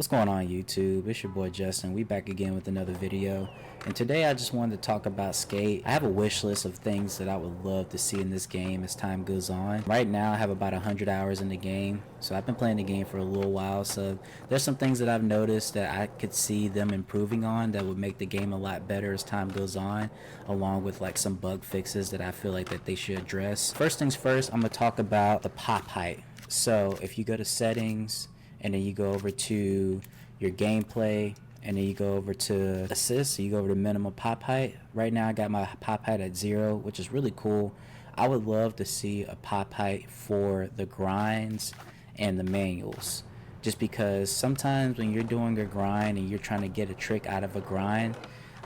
What's going on YouTube? It's your boy Justin. We back again with another video, and today I just wanted to talk about Skate. I have a wish list of things that I would love to see in this game as time goes on. Right now I have about 100 hours in the game, so I've been playing the game for a little while, so there's some things that I've noticed that I could see them improving on that would make the game a lot better as time goes on, along with like some bug fixes that I feel like that they should address. First things first, I'm going to talk about the pop height. So if you go to settings and then you go over to your gameplay and then you go over to assist, so you go over to minimum pop height. Right now I got my pop height at 0, which is really cool. I would love to see a pop height for the grinds and the manuals, just because sometimes when you're doing a grind and you're trying to get a trick out of a grind,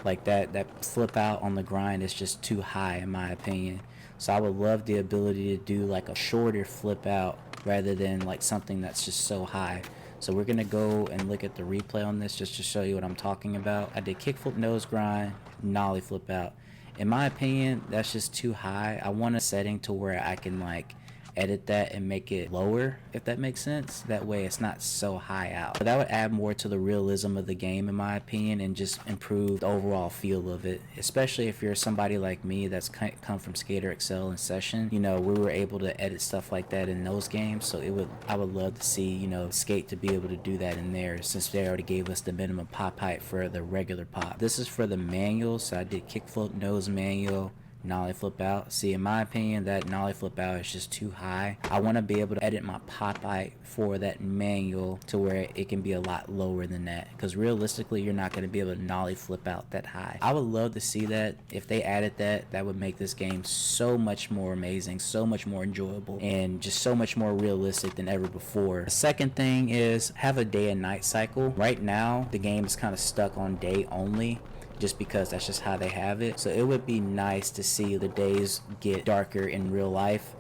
like that flip out on the grind is just too high in my opinion. So I would love the ability to do like a shorter flip out rather than like something that's just so high. So we're gonna go and look at the replay on this just to show you what I'm talking about. I did kickflip nose grind, nollie flip out. In my opinion, that's just too high. I want a setting to where I can like edit that and make it lower, if that makes sense. That way it's not so high out. But that would add more to the realism of the game in my opinion, and just improve the overall feel of it, especially if you're somebody like me that's come from Skater Excel and Session. You know, we were able to edit stuff like that in those games, so I would love to see, you know, Skate to be able to do that in there, since they already gave us the minimum pop height for the regular pop. This is for the manual, so I did kickflip nose manual, nollie flip out. See, in my opinion, that nollie flip out is just too high. I want to be able to edit my pop height for that manual to where it can be a lot lower than that, because realistically you're not going to be able to nollie flip out that high. I would love to see that. If they added that, that would make this game so much more amazing, so much more enjoyable, and just so much more realistic than ever before. The second thing is have a day and night cycle. Right now the game is kind of stuck on day only, just because that's just how they have it. So it would be nice to see the days get darker in real life,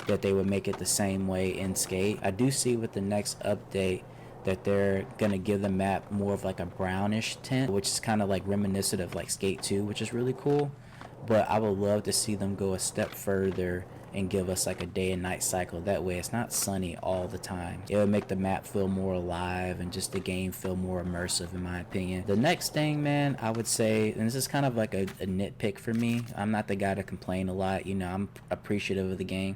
that they would make it the same way in Skate. I do see with the next update that they're gonna give the map more of like a brownish tint, which is kind of like reminiscent of like Skate 2, which is really cool. But I would love to see them go a step further and give us like a day and night cycle. That way it's not sunny all the time. It would make the map feel more alive and just the game feel more immersive in my opinion. The next thing, man, I would say, and this is kind of like a nitpick for me, I'm not the guy to complain a lot, you know, I'm appreciative of the game,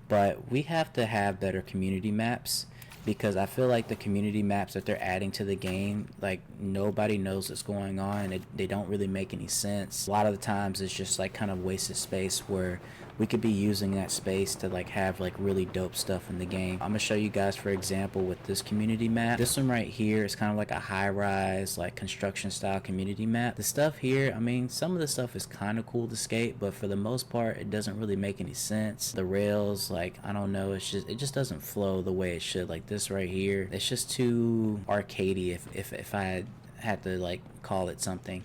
but we have to have better community maps, because I feel like the community maps that they're adding to the game, like nobody knows what's going on, and they don't really make any sense. A lot of the times it's just like kind of wasted space, where we could be using that space to like have like really dope stuff in the game. I'm gonna show you guys, for example, with this community map. This one right here is kind of like a high-rise like construction style community map. The stuff here, I mean, some of the stuff is kind of cool to skate, but for the most part it doesn't really make any sense. The rails, like, I don't know, it just doesn't flow the way it should. Like this right here, it's just too arcadey if I had to like call it something.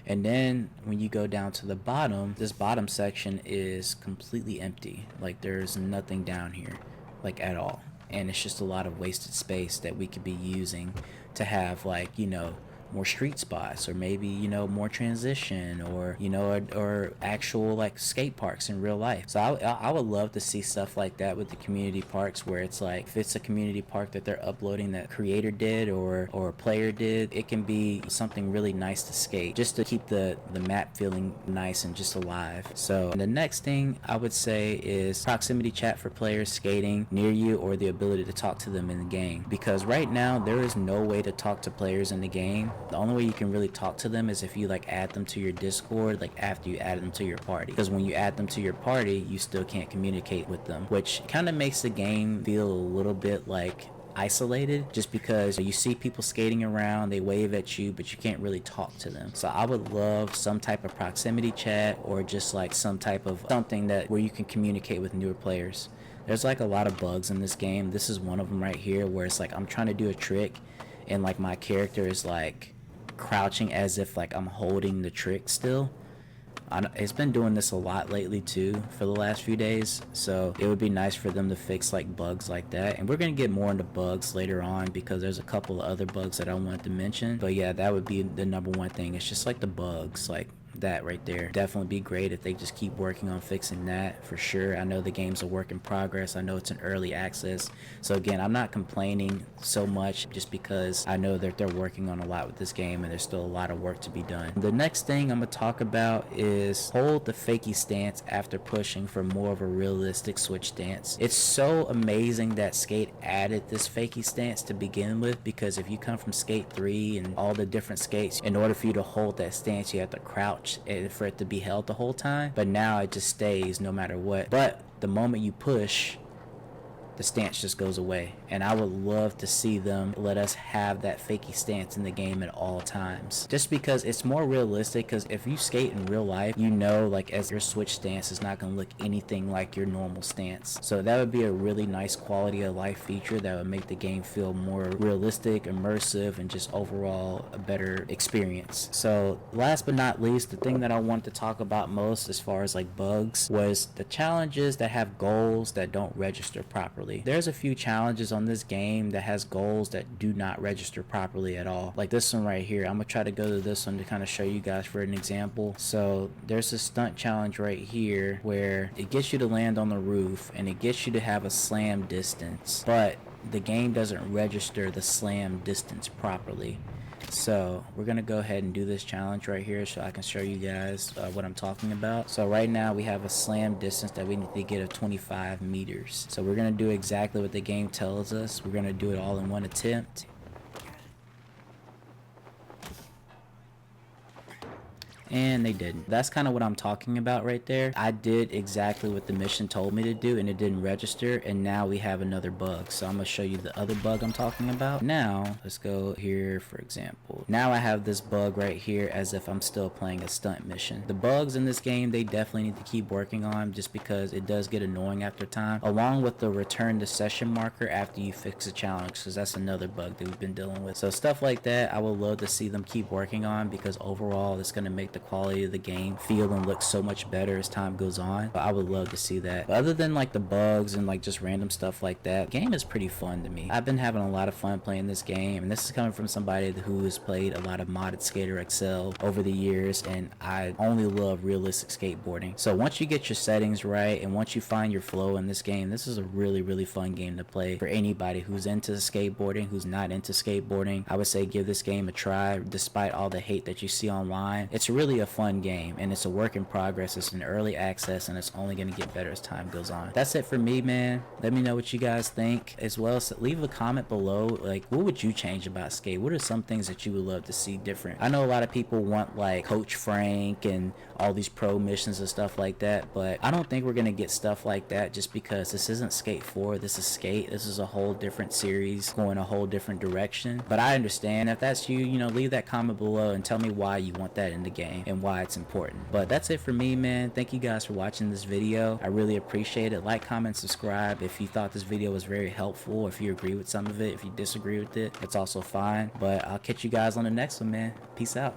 And then when you go down to the bottom, this bottom section is completely empty. Like there's nothing down here, like at all. And it's just a lot of wasted space that we could be using to have, like, you know, more street spots, or maybe, you know, more transition, or, you know, or actual like skate parks in real life. So I would love to see stuff like that with the community parks, where it's like, if it's a community park that they're uploading that creator did or a player did, it can be something really nice to skate, just to keep the map feeling nice and just alive. So the next thing I would say is proximity chat for players skating near you, or the ability to talk to them in the game, because right now there is no way to talk to players in the game. The only way you can really talk to them is if you like add them to your Discord, like after you add them to your party, because when you add them to your party you still can't communicate with them, which kind of makes the game feel a little bit like isolated, just because you see people skating around, they wave at you, but you can't really talk to them. So I would love some type of proximity chat, or just like some type of something that where you can communicate with newer players. There's like a lot of bugs in this game. This is one of them right here, where it's like I'm trying to do a trick and like my character is like crouching as if like I'm holding the trick still. It's been doing this a lot lately too for the last few days, so it would be nice for them to fix like bugs like that. And we're gonna get more into bugs later on, because there's a couple of other bugs that I wanted to mention. But yeah, that would be the number one thing. It's just like the bugs, like that right there. Definitely be great if they just keep working on fixing that for sure. I know the game's a work in progress. I know it's an early access. So again, I'm not complaining so much just because I know that they're working on a lot with this game and there's still a lot of work to be done. The next thing I'm going to talk about is hold the fakie stance after pushing for more of a realistic switch stance. It's so amazing that Skate added this fakie stance to begin with, because if you come from Skate 3 and all the different skates, in order for you to hold that stance you have to crouch for it to be held the whole time, but now it just stays no matter what. But the moment you push, the stance just goes away, and I would love to see them let us have that fakie stance in the game at all times, just because it's more realistic. Because if you skate in real life, you know, like, as your switch stance is not going to look anything like your normal stance. So that would be a really nice quality of life feature that would make the game feel more realistic, immersive, and just overall a better experience. So last but not least, the thing that I wanted to talk about most as far as like bugs was the challenges that have goals that don't register properly. There's a few challenges on this game that has goals that do not register properly at all. Like this one right here. I'm gonna try to go to this one to kind of show you guys for an example. So there's a stunt challenge right here where it gets you to land on the roof and it gets you to have a slam distance, but the game doesn't register the slam distance properly. So we're gonna go ahead and do this challenge right here so I can show you guys what I'm talking about. So right now we have a slam distance that we need to get of 25 meters. So we're gonna do exactly what the game tells us. We're gonna do it all in one attempt. And they didn't. That's kind of what I'm talking about right there. I did exactly what the mission told me to do and it didn't register, and now we have another bug. So I'm gonna show you the other bug I'm talking about. Now let's go here, for example. Now I have this bug right here as if I'm still playing a stunt mission. The bugs in this game, they definitely need to keep working on, just because it does get annoying after time, along with the return to session marker after you fix a challenge, because that's another bug that we've been dealing with. So stuff like that I would love to see them keep working on, because overall it's going to make the quality of the game feel and look so much better as time goes on. But I would love to see that. But other than like the bugs and like just random stuff like that, the game is pretty fun to me. I've been having a lot of fun playing this game, and this is coming from somebody who has played a lot of modded Skater XL over the years, and I only love realistic skateboarding. So once you get your settings right and once you find your flow in this game, this is a really fun game to play for anybody who's into skateboarding, who's not into skateboarding. I would say give this game a try, despite all the hate that you see online. It's really a fun game, and it's a work in progress. It's an early access, and it's only going to get better as time goes on. That's it for me, man. Let me know what you guys think, as well as leave a comment below. Like, what would you change about skate? What are some things that you would love to see different? I know a lot of people want like Coach Frank and all these pro missions and stuff like that, but I don't think we're going to get stuff like that, just because this isn't Skate 4. This is Skate. This is a whole different series going a whole different direction. But I understand if that's you, you know, leave that comment below and tell me why you want that in the game and why it's important. But that's it for me, man. Thank you guys for watching this video. I really appreciate it. Like, comment, subscribe if you thought this video was very helpful, if you agree with some of it. If you disagree with it, it's also fine. But I'll catch you guys on the next one, man. Peace out.